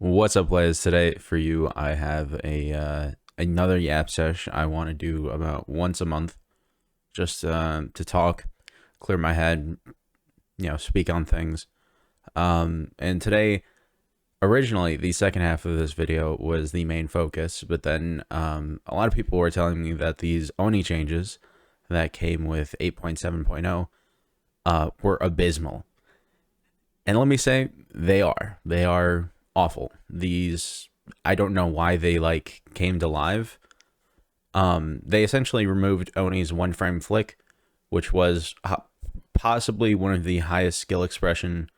What's up, players? Today for you, I have another Yap Sesh I want to do about once a month, just to talk, clear my head, speak on things. And today, originally, the second half of this video was the main focus, but then a lot of people were telling me that these Oni changes that came with 8.7.0 were abysmal. And let me say, they are. They are awful. These, I don't know why they came to life. They essentially removed Oni's one frame flick, which was possibly one of the highest skill expression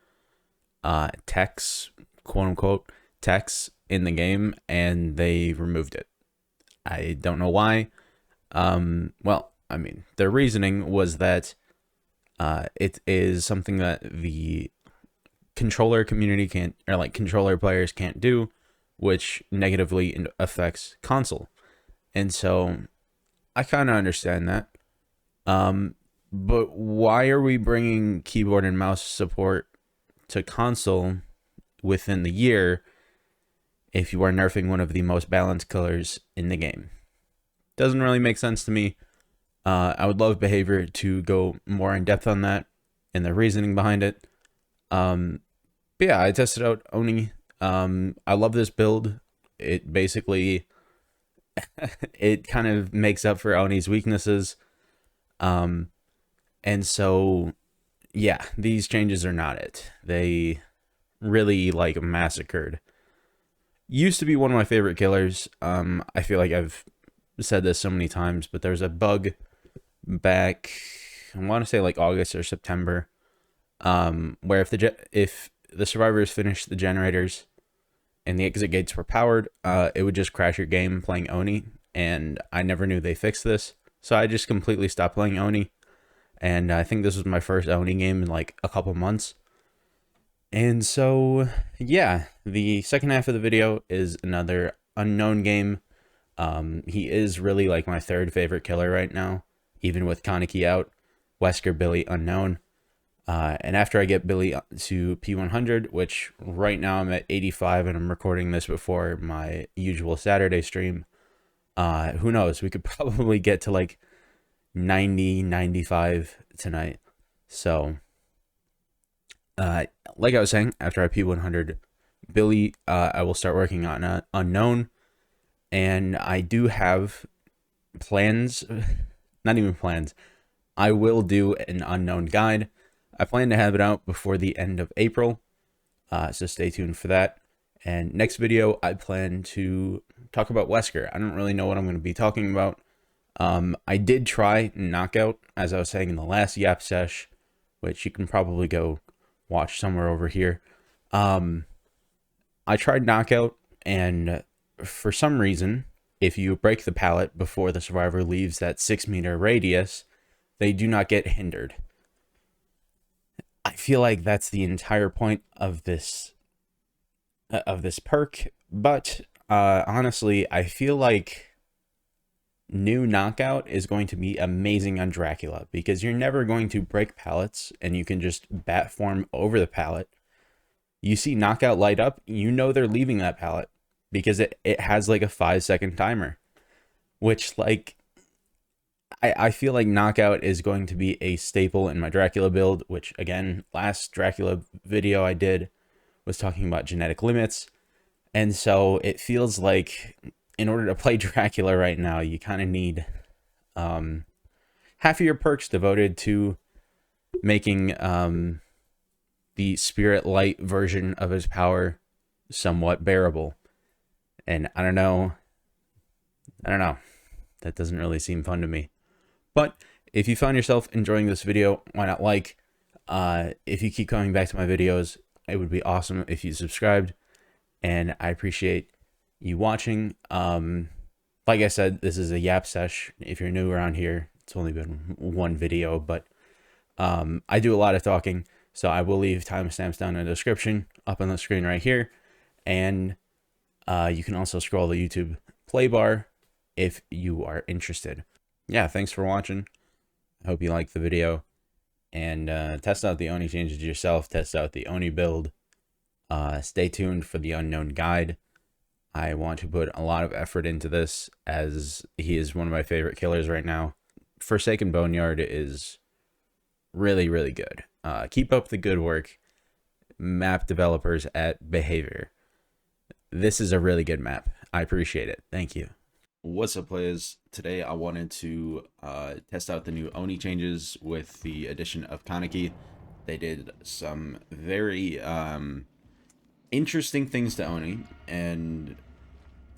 techs, quote unquote, techs in the game, and they removed it. I don't know why. Well, I mean, their reasoning was that it is something that the controller community can't, or controller players can't do, which negatively affects console. And so I kind of understand that. But why are we bringing keyboard and mouse support to console within the year if you are nerfing one of the most balanced killers in the game? Doesn't really make sense to me. I would love Behavior to go more in depth on that and the reasoning behind it. But yeah, I tested out Oni. I love this build. It basically it kind of makes up for Oni's weaknesses. And so yeah, these changes are not it. They really massacred. Used to be one of my favorite killers. I feel like I've said this so many times, but there's a bug back, I want to say August or September, where if the survivors finished the generators and the exit gates were powered, it would just crash your game playing Oni, and I never knew they fixed this, so I just completely stopped playing Oni. And I think this was my first Oni game in a couple months. And so yeah, the second half of the video is another unknown game. He is really my third favorite killer right now, even with Kaneki out. Wesker, Billy, unknown. And after I get Billy to P100, which right now I'm at 85 and I'm recording this before my usual Saturday stream, who knows? We could probably get to 90, 95 tonight. So, like I was saying, after I P100 Billy, I will start working on unknown. And I do have plans, not even plans. I will do an unknown guide. I plan to have it out before the end of April, so stay tuned for that. And next video, I plan to talk about Wesker. I don't really know what I'm going to be talking about. I did try Knockout, as I was saying in the last Yap Sesh, which you can probably go watch somewhere over here. I tried Knockout, and for some reason, if you break the pallet before the survivor leaves that 6-meter radius, they do not get hindered. I feel like that's the entire point of this perk, but honestly, I feel like new Knockout is going to be amazing on Dracula, because you're never going to break pallets and you can just bat form over the pallet. You see Knockout light up, you know they're leaving that pallet because it has a 5-second timer, which I feel like Knockout is going to be a staple in my Dracula build, which again, last Dracula video I did was talking about genetic limits. And so it feels like in order to play Dracula right now, you kind of need half of your perks devoted to making the Spirit Light version of his power somewhat bearable. And I don't know. That doesn't really seem fun to me. But if you found yourself enjoying this video, why not if you keep coming back to my videos, it would be awesome if you subscribed, and I appreciate you watching. Like I said, this is a Yap Sesh. If you're new around here, it's only been one video, but I do a lot of talking, so I will leave timestamps down in the description, up on the screen right here, and you can also scroll the YouTube play bar if you are interested. Yeah, thanks for watching. I hope you liked the video, and test out the Oni changes yourself. Test out the Oni build. Stay tuned for the unknown guide. I want to put a lot of effort into this as he is one of my favorite killers right now. Forsaken Boneyard is really, really good. Keep up the good work, map developers at Behavior. This is a really good map. I appreciate it. Thank you. What's up, players? Today I wanted to test out the new Oni changes with the addition of Kaneki. They did some very interesting things to Oni, and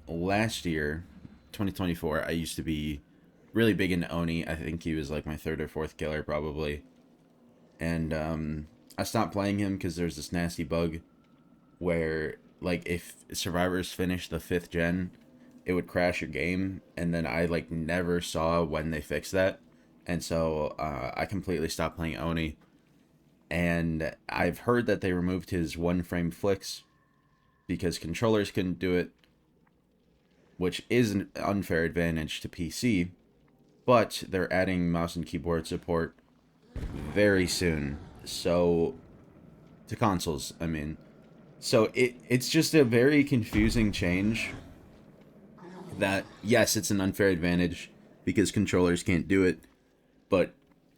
last year, 2024, I used to be really big into Oni. I think he was like my third or fourth killer probably, and I stopped playing him because there's this nasty bug where, like, if survivors finish the 5th gen, it would crash your game, and then I like never saw when they fixed that, and so I completely stopped playing Oni. And I've heard that they removed his 1-frame flicks because controllers couldn't do it, which is an unfair advantage to PC, but they're adding mouse and keyboard support very soon, so to consoles, I mean. So it's just a very confusing change that, yes, it's an unfair advantage because controllers can't do it, but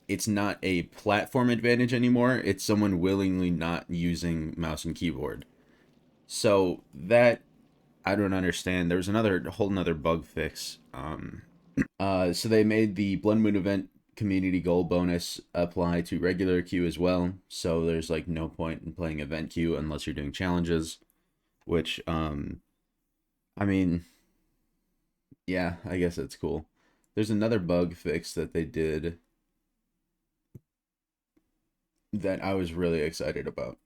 it's not a platform advantage anymore. It's someone willingly not using mouse and keyboard. So that I don't understand. There was a whole nother bug fix. So they made the Blood Moon event community goal bonus apply to regular queue as well. So there's like no point in playing event queue unless you're doing challenges, which I mean, yeah, I guess it's cool. There's another bug fix that they did that I was really excited about.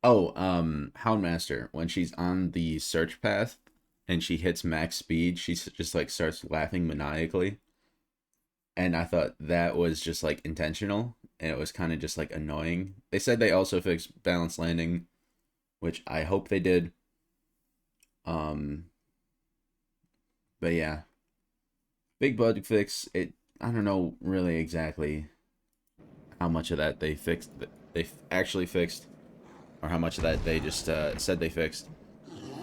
Oh, Houndmaster, when she's on the search path and she hits max speed, she just like starts laughing maniacally. And I thought that was just like intentional, and it was kind of just like annoying. They said they also fixed balance landing, which I hope they did. But yeah, big bug fix. I don't know really exactly how much of that they fixed, they actually fixed, or how much of that they just said they fixed.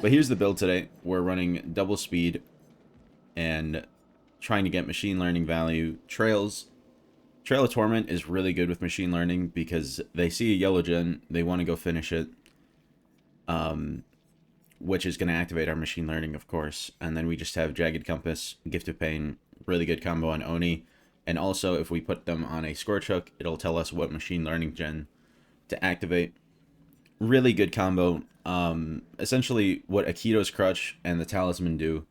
But here's the build today. We're running double speed and trying to get machine learning value. Trail of Torment is really good with machine learning because they see a yellow gen, they want to go finish it, which is going to activate our machine learning, of course. And then we just have Jagged Compass, Gift of Pain, really good combo on Oni. And also, if we put them on a Scorch Hook, it'll tell us what machine learning gen to activate. Really good combo. Essentially, what Akito's Crutch and the Talisman do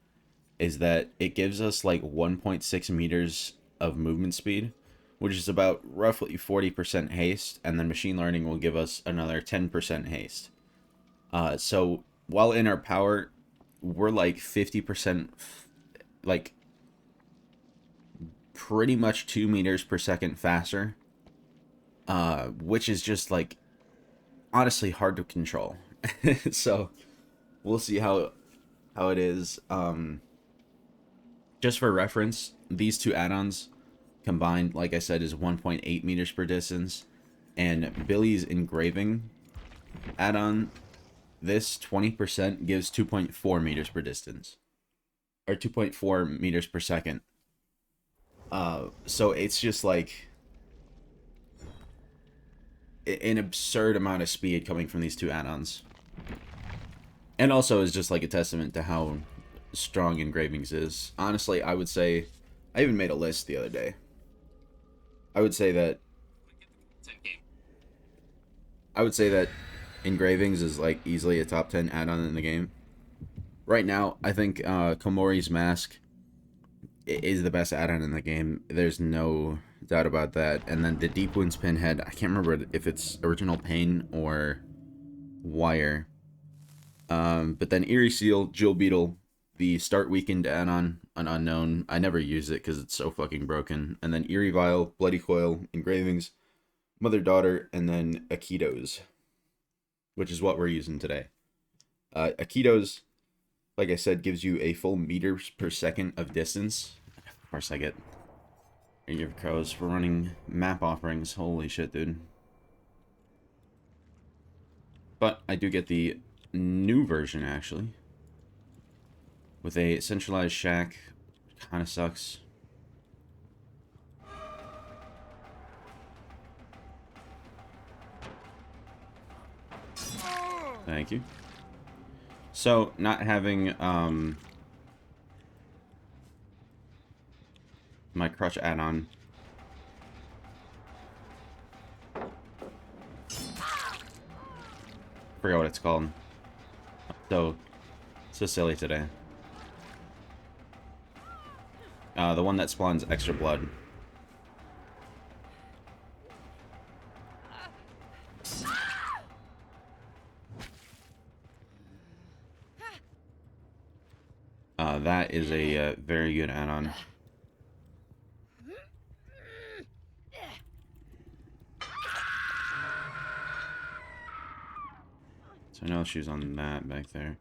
is that it gives us like 1.6 meters of movement speed, which is about roughly 40% haste, and then machine learning will give us another 10% haste. So while in our power, we're like 50%, like pretty much 2 meters per second faster, which is just like honestly hard to control. So we'll see how it is. Just for reference, these two add-ons combined, like I said, is 1.8 meters per distance, and Billy's engraving add-on, this 20% gives 2.4 meters per distance, or 2.4 meters per second. So it's just like an absurd amount of speed coming from these two add-ons, and also is just like a testament to how strong engravings is. Honestly, I would say, I even made a list the other day. I would say that engravings is like easily a top 10 add-on in the game. Right now, I think Komori's Mask is the best add-on in the game. There's no doubt about that. And then the Deep Wounds Pinhead, I can't remember if it's Original Pain or Wire. But then Eerie Seal, Jewel Beetle, the Start Weekend add-on, an unknown. I never use it because it's so fucking broken. And then Eerie Vial, Bloody Coil, Engravings, Mother Daughter, and then Akito's, which is what we're using today. Akito's, like I said, gives you a full meters per second of distance. Of course, I get your crows for running map offerings. Holy shit, dude. But I do get the new version, actually. With a centralized shack. Kind of sucks. Thank you. So, not having, my crutch add-on. Forgot what it's called. So silly today. The one that spawns extra blood. That is a very good add-on. So no issues on that back there.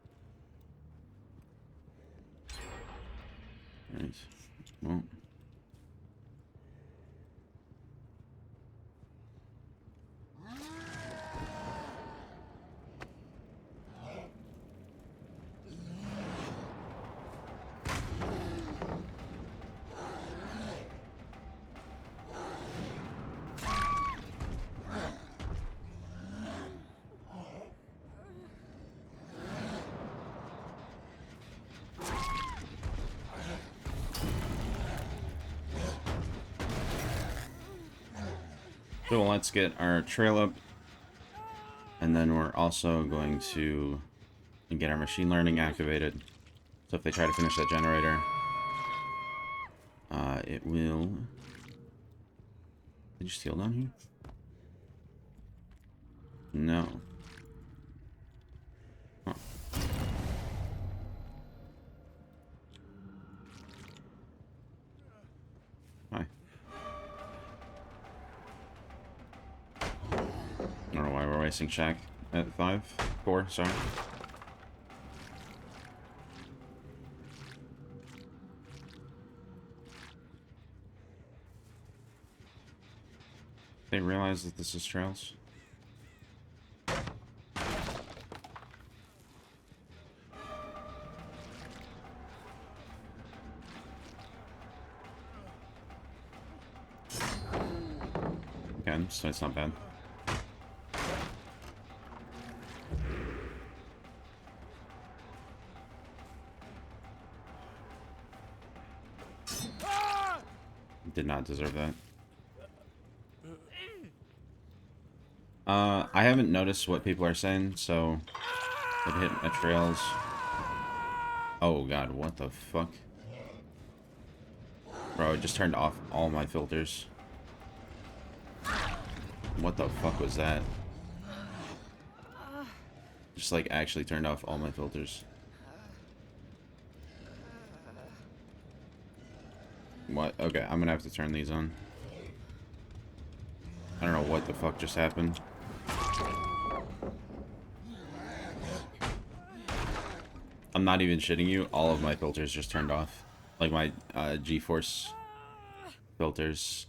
Right. Well. So let's get our trail up, and then we're also going to get our machine learning activated. So if they try to finish that generator, it will... Did you steal down here? No. Huh. Hi. I don't know why we're wasting shack at 4, sorry. They realize that this is trails? Again, so it's not bad. Did not deserve that. I haven't noticed what people are saying, so it hit my trails. Oh god, what the fuck? Bro, it just turned off all my filters. What the fuck was that? Just like actually turned off all my filters. What? Okay, I'm gonna have to turn these on. I don't know what the fuck just happened. I'm not even shitting you. All of my filters just turned off. Like my G-Force filters.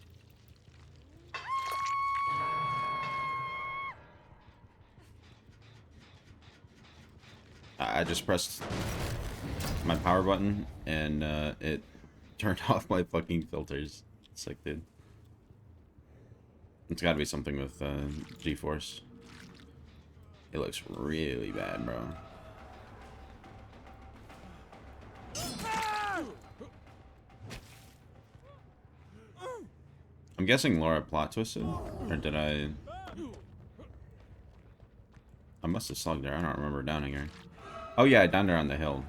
I just pressed my power button and it turned off my fucking filters. Sick, dude. It's gotta be something with G-Force. It looks really bad, bro. I'm guessing Laura plot twisted? Or did I... I must have slugged her. I don't remember downing her. Oh yeah, I downed her on the hill.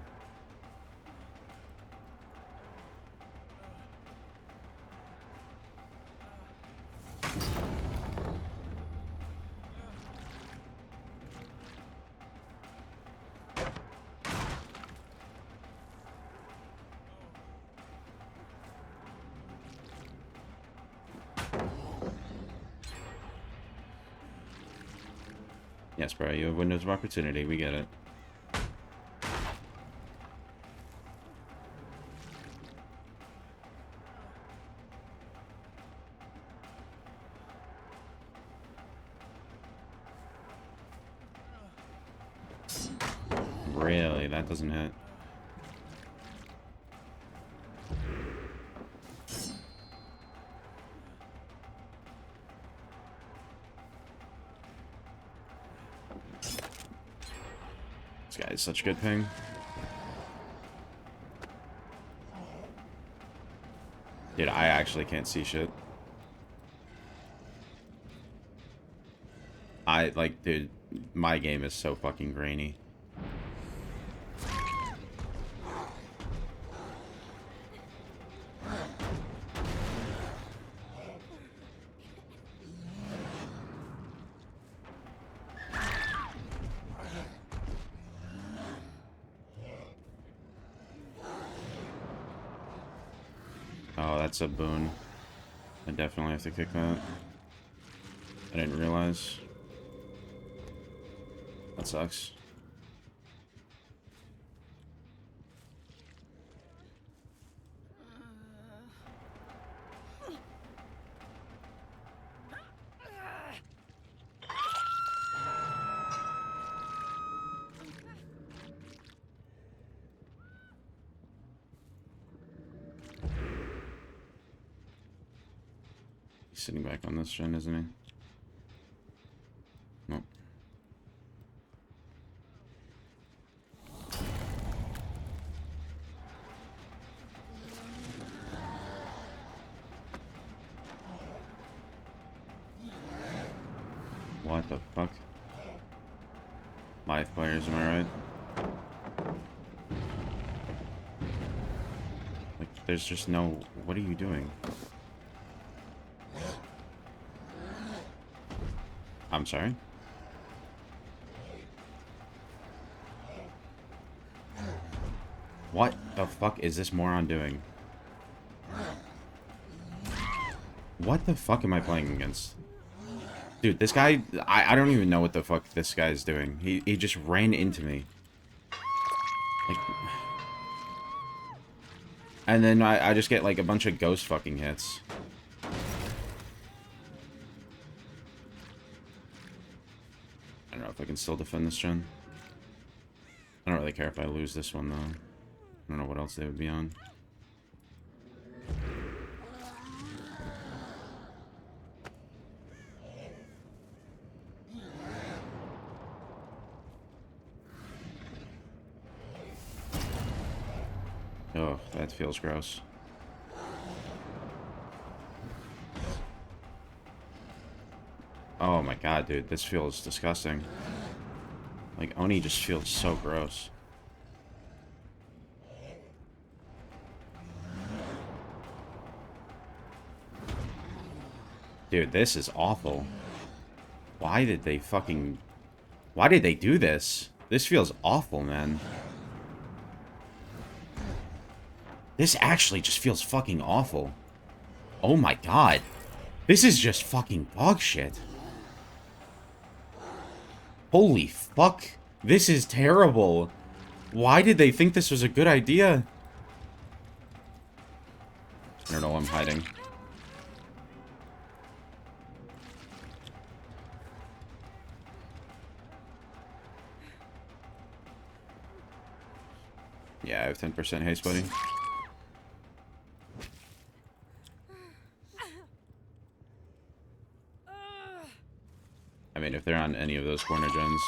Yes, bro, you have windows of opportunity. We get it. Really? That doesn't hit. This guy is such good ping. Dude, I actually can't see shit. Dude, my game is so fucking grainy. Oh, that's a boon. I definitely have to kick that. I didn't realize. That sucks. He's sitting back on this gen, isn't he? Nope. What the fuck? Live players, am I right? Like, there's just no... What are you doing? I'm sorry? What the fuck is this moron doing? What the fuck am I playing against? Dude, this guy... I don't even know what the fuck this guy's doing. He just ran into me. Like... And then I just get, like, a bunch of ghost fucking hits. I don't know if I can still defend this gen. I don't really care if I lose this one, though. I don't know what else they would be on. Oh, that feels gross. Oh my god, dude, this feels disgusting. Like, Oni just feels so gross. Dude, this is awful. Why did they fucking... Why did they do this? This feels awful, man. This actually just feels fucking awful. Oh my god. This is just fucking dog shit. Holy fuck. This is terrible. Why did they think this was a good idea? I don't know, I'm hiding. Yeah, I have 10% haste, buddy. I mean, if they're on any of those corner gens,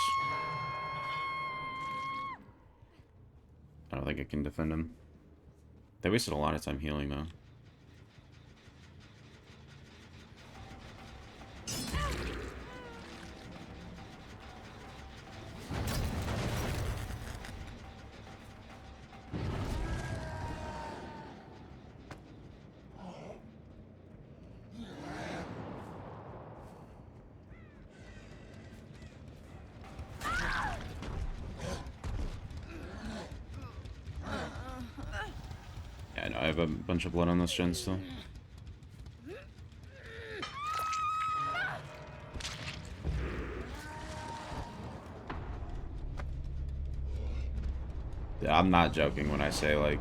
I don't think I can defend them. They wasted a lot of time healing, though. Yeah, I know, I have a bunch of blood on this gen still. Yeah, I'm not joking when I say, like,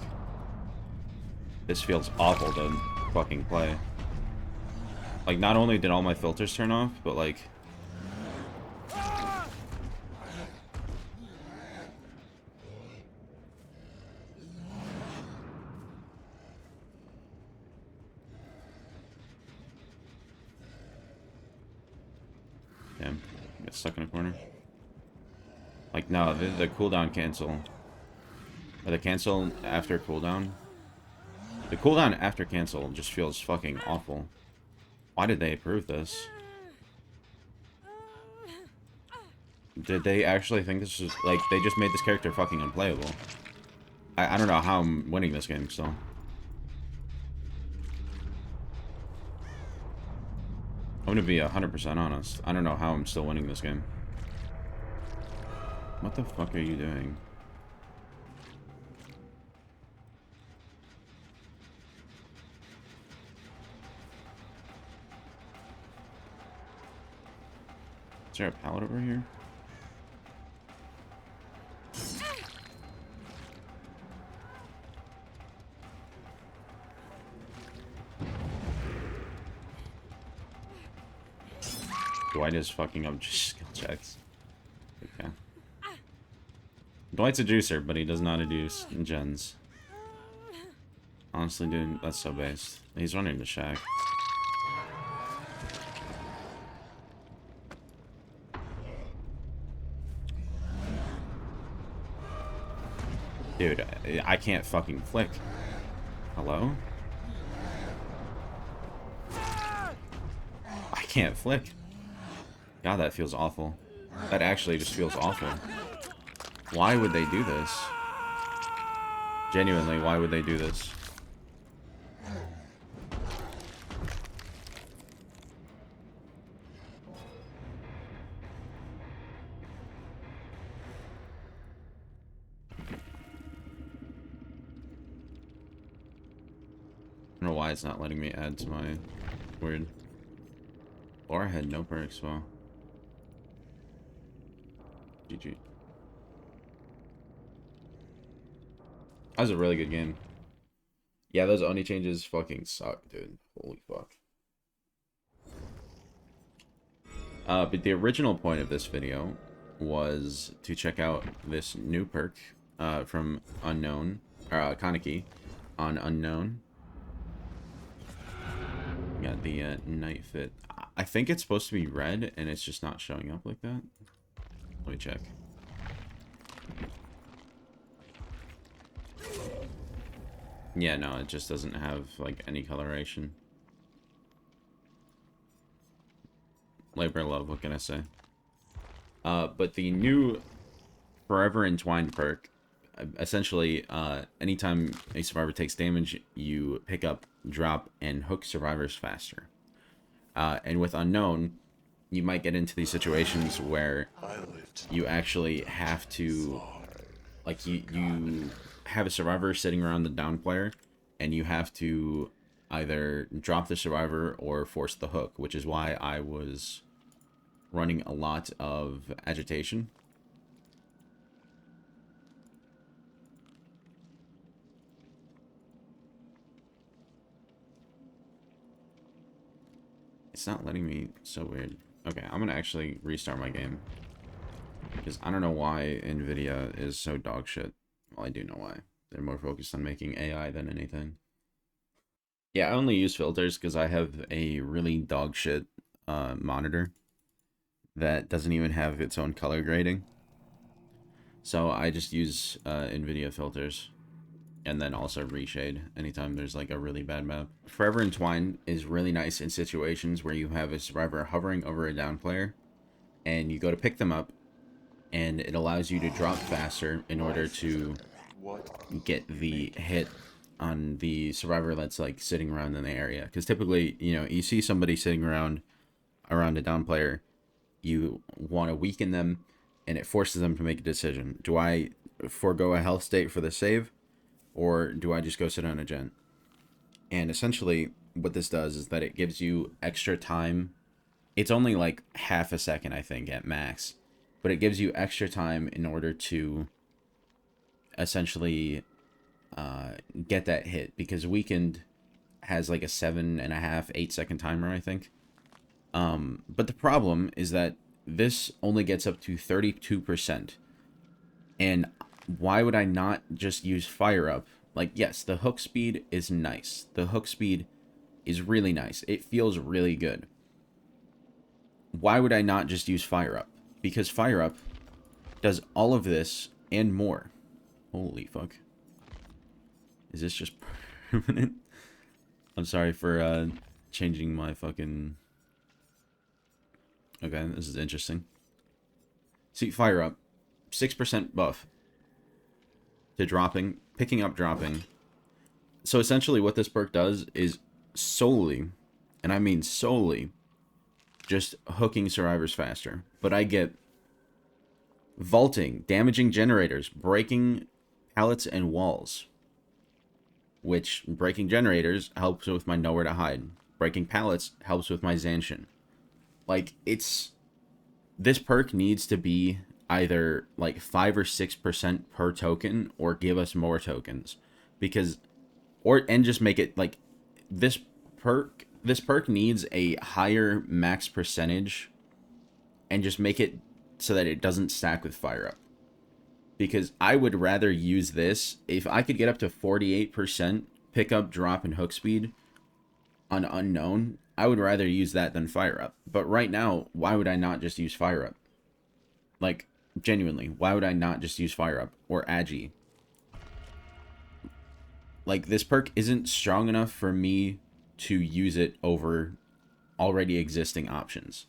this feels awful to fucking play. Like, not only did all my filters turn off, but, like... Get stuck in a corner. Like, no, the cooldown cancel. Or the cancel after cooldown. The cooldown after cancel just feels fucking awful. Why did they approve this? Did they actually think this was... Like, they just made this character fucking unplayable. I don't know how I'm winning this game still. I'm gonna be 100% honest. I don't know how I'm still winning this game. What the fuck are you doing? Is there a pallet over here? Dwight is fucking up just skill checks. Okay. Dwight's a juicer, but he does not adduce gens. Honestly, dude, that's so based. He's running the shack. Dude, I can't fucking flick. Hello? I can't flick. God, that feels awful. That actually just feels awful. Why would they do this? Genuinely, why would they do this? I don't know why it's not letting me add to my... Weird. Or I had no perks, well. GG. That was a really good game. Yeah, those Oni changes fucking suck, dude. Holy fuck. But the original point of this video was to check out this new perk from Unknown, or Kaneki on Unknown. Got the Night Fit. I think it's supposed to be red, and it's just not showing up like that. Let me check. Yeah, no, it just doesn't have, like, any coloration. Labor of love, what can I say? But the new Forever Entwined perk, essentially, anytime a survivor takes damage, you pick up, drop, and hook survivors faster. And with Unknown, you might get into these situations where you actually have to, like, you have a survivor sitting around the down player, and you have to either drop the survivor or force the hook, which is why I was running a lot of agitation. It's not letting me. So weird. Okay, I'm gonna actually restart my game, because I don't know why Nvidia is so dog shit. Well, I do know why. They're more focused on making AI than anything. Yeah, I only use filters because I have a really dog shit monitor that doesn't even have its own color grading. So I just use Nvidia filters, and then also reshade anytime there's like a really bad map. Forever Entwined is really nice in situations where you have a survivor hovering over a down player, and you go to pick them up, and it allows you to drop faster in order to get the hit on the survivor that's like sitting around in the area. Because typically, you know, you see somebody sitting around a down player, you want to weaken them, and it forces them to make a decision. Do I forego a health state for the save, or do I just go sit on a gen? And essentially what this does is that it gives you extra time. It's only like half a second, I think, at max, but it gives you extra time in order to essentially get that hit, because weakened has like a 7.5, 8 second timer, I think. But the problem is that this only gets up to 32%. And why would I not just use fire up? Like, yes, the hook speed is nice. The hook speed is really nice. It feels really good. Why would I not just use fire up? Because Fire Up does all of this and more. Holy fuck. Is this just permanent? I'm sorry for changing my fucking... Okay, this is interesting. See, Fire Up. 6% buff to dropping, picking up dropping. So essentially what this perk does is solely, and I mean solely, just hooking survivors faster. But I get vaulting, damaging generators, breaking pallets and walls. Which, breaking generators helps with my nowhere to hide. Breaking pallets helps with my Zanshin. Like, it's... This perk needs to be either like 5 or 6% per token, or give us more tokens, because, and just make it like this perk needs a higher max percentage, and just make it so that it doesn't stack with Fire Up. Because I would rather use this if I could get up to 48% pickup, drop, and hook speed on Unknown. I would rather use that than Fire Up. But right now, why would I not just use Fire Up? Like, genuinely, why would I not just use Fire Up or Agi? Like, this perk isn't strong enough for me to use it over already existing options.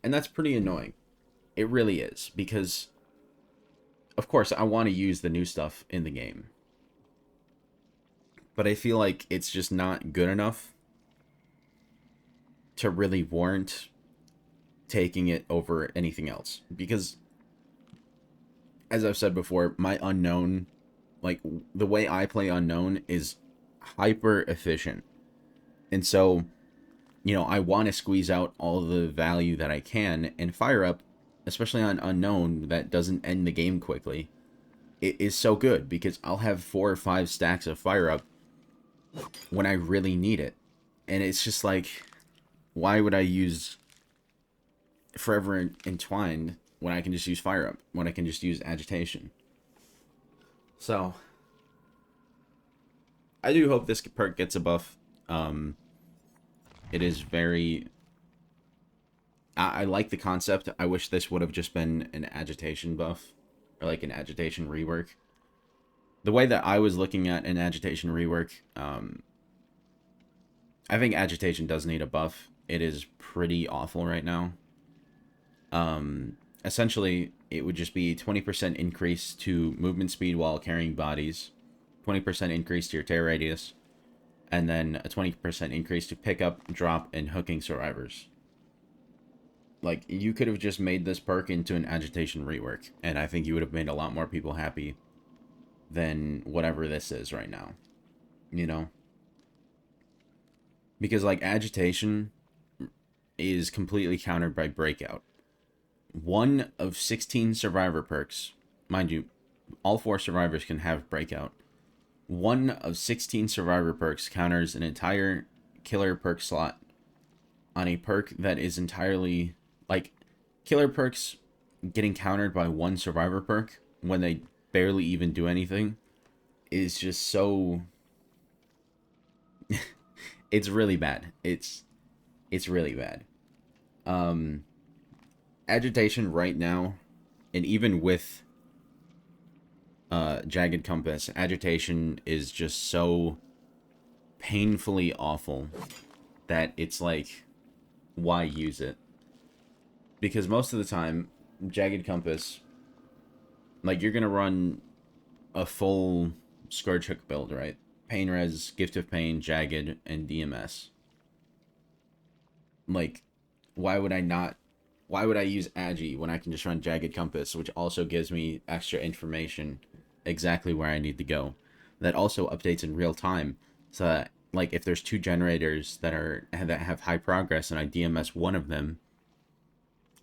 And that's pretty annoying. It really is, because of course I want to use the new stuff in the game. But I feel like it's just not good enough to really warrant taking it over anything else. Because, as I've said before, my Unknown, like, the way I play Unknown is hyper efficient. And so, you know, I want to squeeze out all the value that I can, and Fire Up, especially on Unknown, that doesn't end the game quickly, it is so good, because I'll have 4 or 5 stacks of Fire Up when I really need it. And it's just like, why would I use Forever Entwined when I can just use Fire Up, when I can just use Agitation? So, I do hope this perk gets a buff. It is very... I like the concept. I wish this would have just been an Agitation buff, or like an Agitation rework. The way that I was looking at an Agitation rework, I think Agitation does need a buff. It is pretty awful right now. Essentially, it would just be 20% increase to movement speed while carrying bodies, 20% increase to your tear radius, and then a 20% increase to pickup, drop, and hooking survivors. Like, you could have just made this perk into an Agitation rework, and I think you would have made a lot more people happy than whatever this is right now. You know? Because, like, Agitation is completely countered by Breakout. One of 16 survivor perks, mind you, all 4 survivors can have Breakout. One of 16 survivor perks counters an entire killer perk slot on a perk that is entirely, like, killer perks getting countered by one survivor perk when they barely even do anything is just so... it's really bad. It's really bad. Agitation right now, and even with Jagged Compass, Agitation is just so painfully awful that it's like, why use it? Because most of the time, Jagged Compass, like, you're gonna run a full Scourge Hook build, right? Pain Res, Gift of Pain, Jagged, and DMS. Like, why would I use Agi when I can just run Jagged Compass, which also gives me extra information exactly where I need to go. That also updates in real time, so that, like, if there's 2 generators that have high progress and I DMS one of them,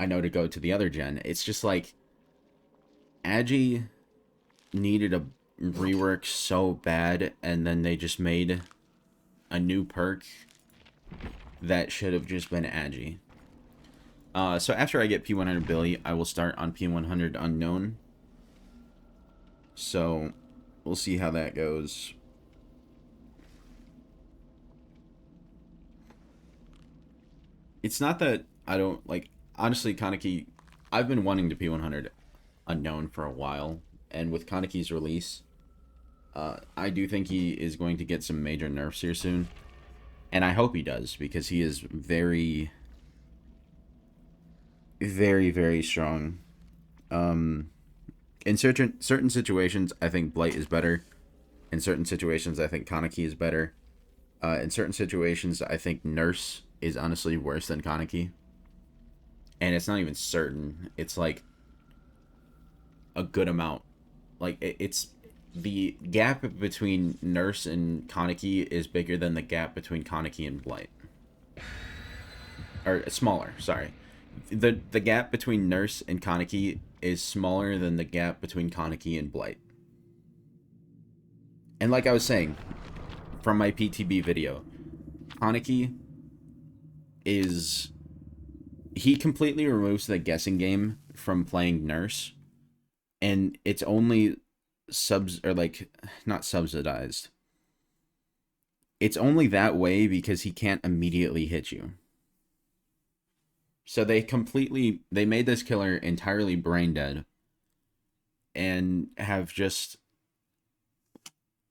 I know to go to the other gen. It's just like, Agi needed a rework so bad, and then they just made a new perk that should have just been Agi. So after I get P100 Billy, I will start on P100 Unknown. So, we'll see how that goes. It's not that I don't, like, honestly, Kaneki, I've been wanting to P100 Unknown for a while, and with Kaneki's release, I do think he is going to get some major nerfs here soon. And I hope he does, because he is very, very, very strong. In certain situations, I think Blight is better. In certain situations, I think Kaneki is better. In certain situations, I think Nerfs is honestly worse than Kaneki. And it's not even certain. It's like a good amount. Like, it's... The gap between Nerfs and Kaneki is bigger than the gap between Kaneki and Blight. Or, smaller, sorry. The gap between Nerfs and Kaneki is smaller than the gap between Kaneki and Blight. And like I was saying, from my PTB video, Kaneki is... He completely removes the guessing game from playing Nerfs. And it's only... not subsidized. It's only that way because he can't immediately hit you. So they made this killer entirely brain dead. And have just...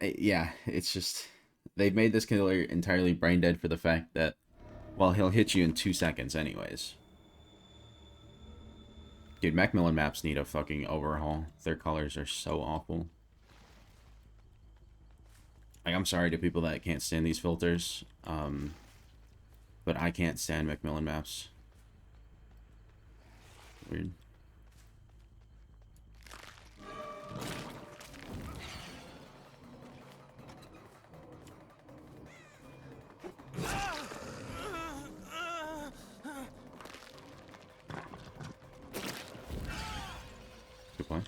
Yeah, it's just... They've made this killer entirely brain dead for the fact that, well, he'll hit you in 2 seconds anyways. Dude, Macmillan maps need a fucking overhaul. Their colors are so awful. Like, I'm sorry to people that can't stand these filters, but I can't stand Macmillan maps. Weird. Good point.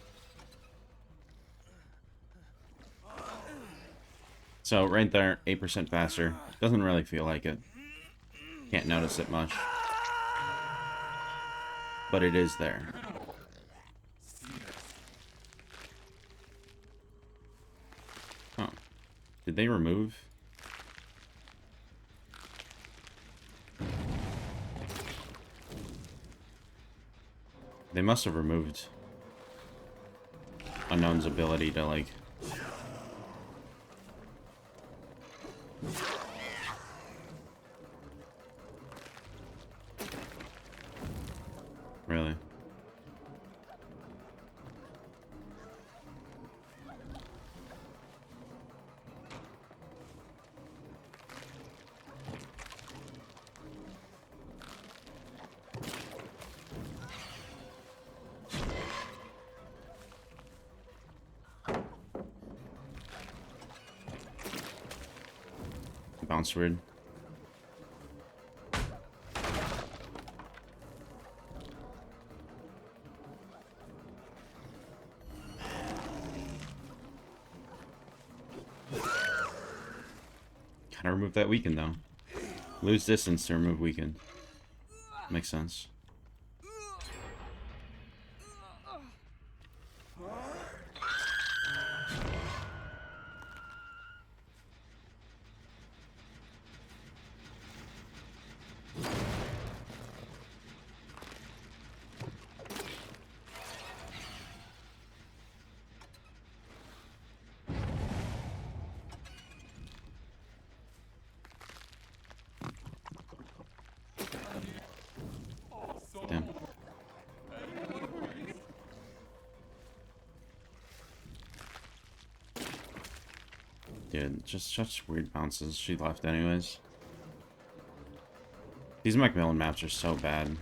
So, right there, 8% faster. Doesn't really feel like it. Can't notice it much. But it is there. Oh. Did they remove? They must have removed Unknown's ability to, like... Really? Bounce weird. Gotta remove that weaken though. Lose distance to remove weaken. Makes sense. Damn. Dude, just such weird bounces. She left anyways. These Macmillan maps are so bad.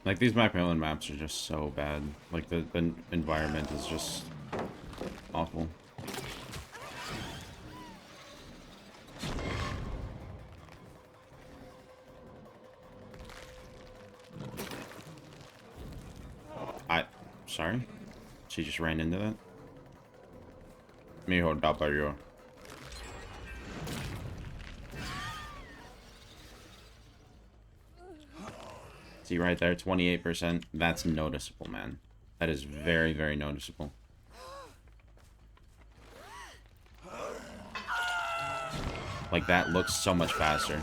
Like, these Macmillan maps are just so bad. Like, the environment is just awful. Sorry? She just ran into that? Mijo W. See right there, 28%. That's noticeable, man. That is very, very noticeable. Like, that looks so much faster.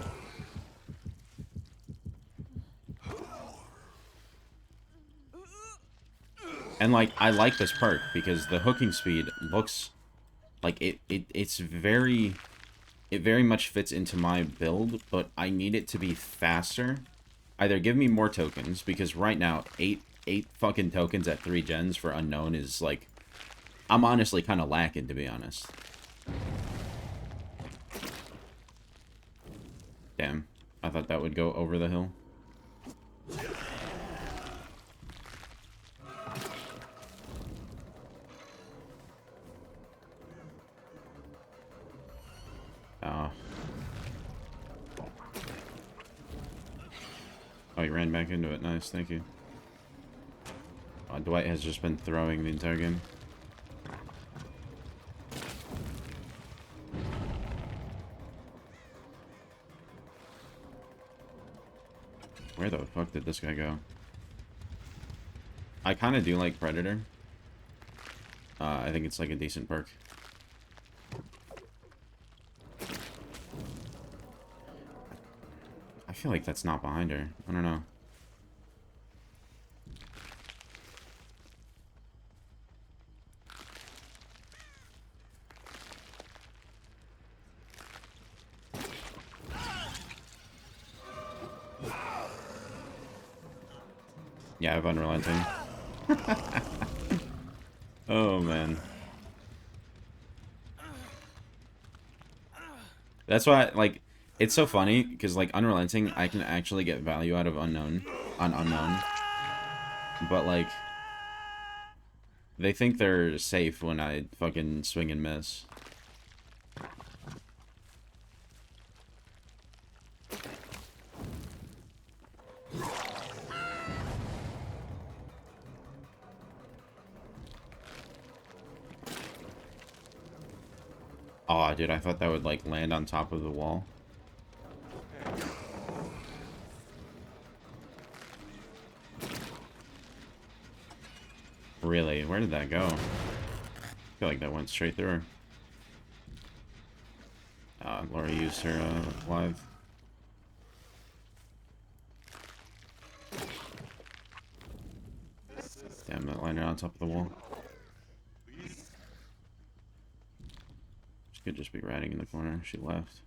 And, like, I like this perk because the hooking speed looks like it's very... It very much fits into my build, but I need it to be faster. Either give me more tokens, because right now, eight fucking tokens at 3 gens for Unknown is, like... I'm honestly kind of lacking, to be honest. Damn. I thought that would go over the hill. Oh, he ran back into it. Nice, thank you. Dwight has just been throwing the entire game. Where the fuck did this guy go? I kind of do like Predator. I think it's like a decent perk. I feel like that's not behind her. I don't know. Yeah, I have Unrelenting. Oh, man. That's why, like, it's so funny, because, like, Unrelenting, I can actually get value out of Unknown. But, like, they think they're safe when I fucking swing and miss. Oh, dude, I thought that would, like, land on top of the wall. Really? Where did that go? I feel like that went straight through her. Laura used her, live. Damn, that landed on top of the wall. She could just be riding in the corner. She left.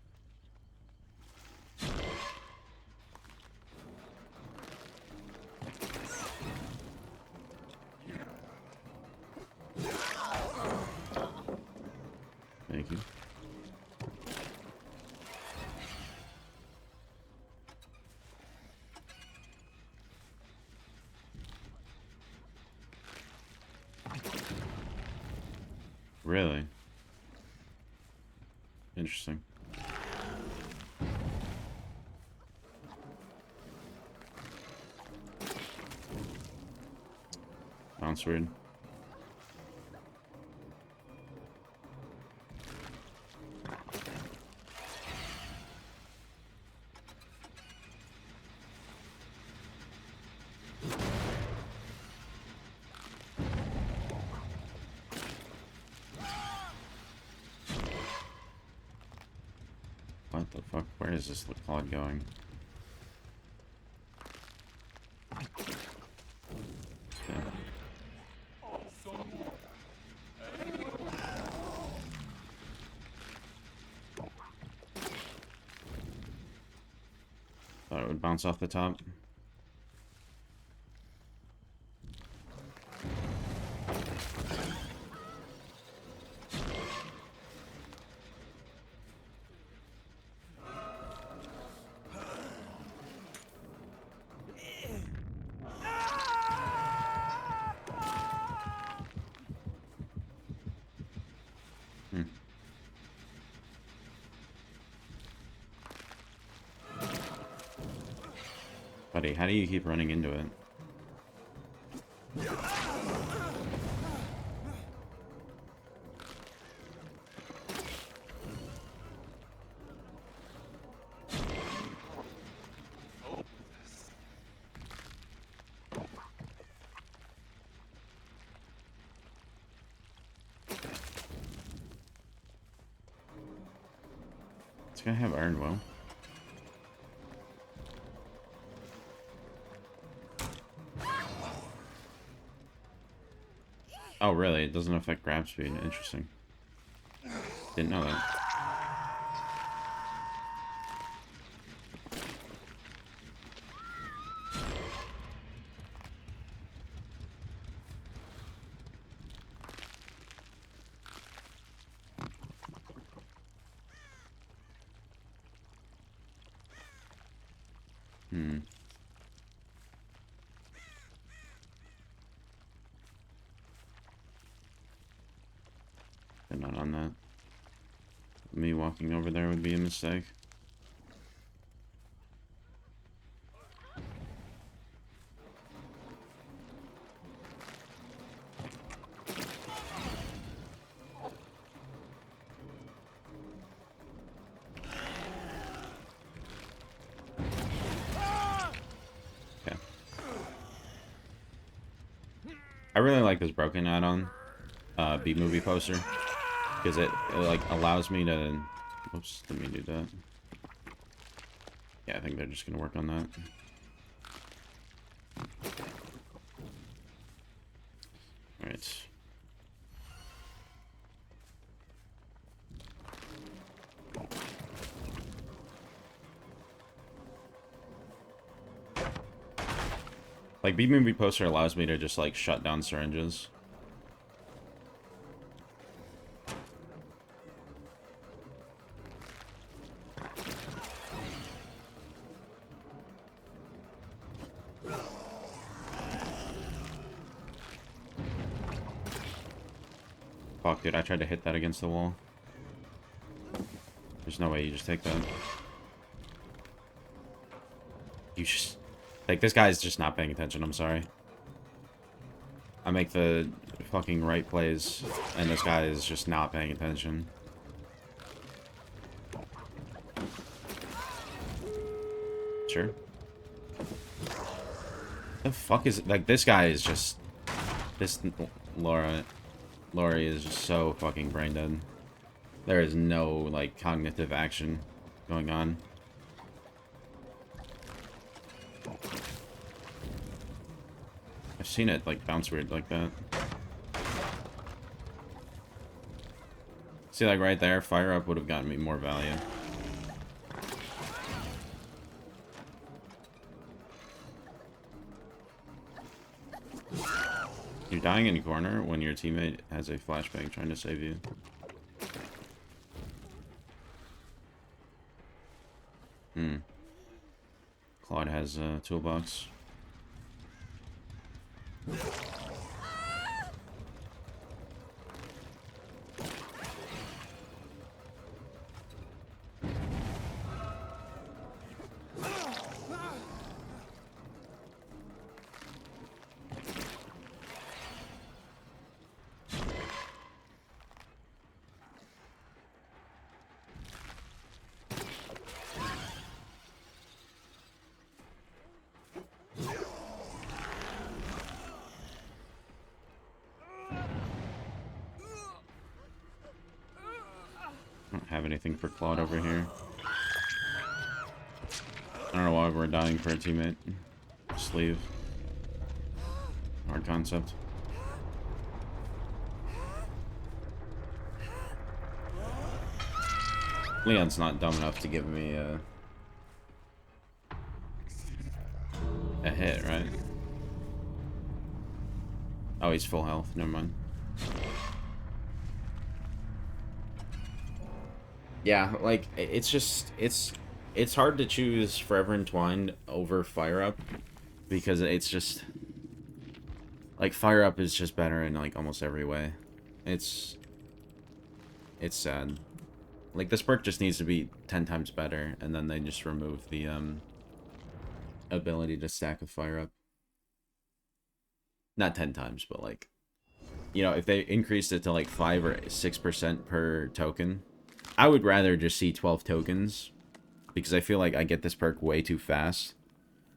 Thank you. Really? Interesting. Sounds weird. What the fuck? Where is this Claude going? Okay. Thought it would bounce off the top. Buddy, how do you keep running into it? This guy have Iron Will? Oh, really? It doesn't affect grab speed. Interesting. Didn't know that. They're not on that. Me walking over there would be a mistake. Okay. I really like this broken add-on, B-movie poster, because it like allows me to. Oops, let me do that. Yeah, I think they're just gonna work on that. All right. Like, B-movie poster allows me to just, like, shut down syringes. Fuck, dude, I tried to hit that against the wall. There's no way you just take that. You just... Like, this guy's just not paying attention, I'm sorry. I make the fucking right plays, and this guy is just not paying attention. Sure. The fuck is... Like, this guy is just... This... Laurie is just so fucking brain dead. There is no, like, cognitive action going on. I've seen it, like, bounce weird like that. See, like, right there, fire up would have gotten me more value. You're dying in a corner when your teammate has a flashbang trying to save you. Claude has a toolbox. Have anything for Claude over here. I don't know why we're dying for a teammate. Sleeve. Hard concept. Leon's not dumb enough to give me a hit, right? Oh, he's full health. Never mind. Yeah, like, it's just, it's hard to choose Forever Entwined over Fire Up, because it's just, like, Fire Up is just better in, like, almost every way. It's sad. Like, this perk just needs to be 10 times better, and then they just remove the, ability to stack with Fire Up. Not 10 times, but, like, you know, if they increased it to, like, 5 or 6% per token, I would rather just see 12 tokens, because I feel like I get this perk way too fast,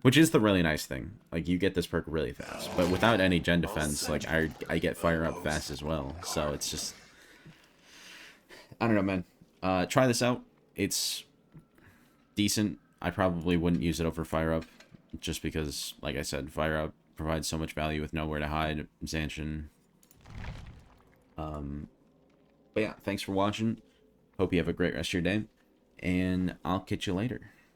which is the really nice thing. Like, you get this perk really fast, but without any gen defense, like, I get Fire Up fast as well, so it's just... I don't know, man. Try this out. It's decent. I probably wouldn't use it over Fire Up, just because, like I said, Fire Up provides so much value with nowhere to hide. Zanshin But yeah, thanks for watching. Hope you have a great rest of your day, and I'll catch you later.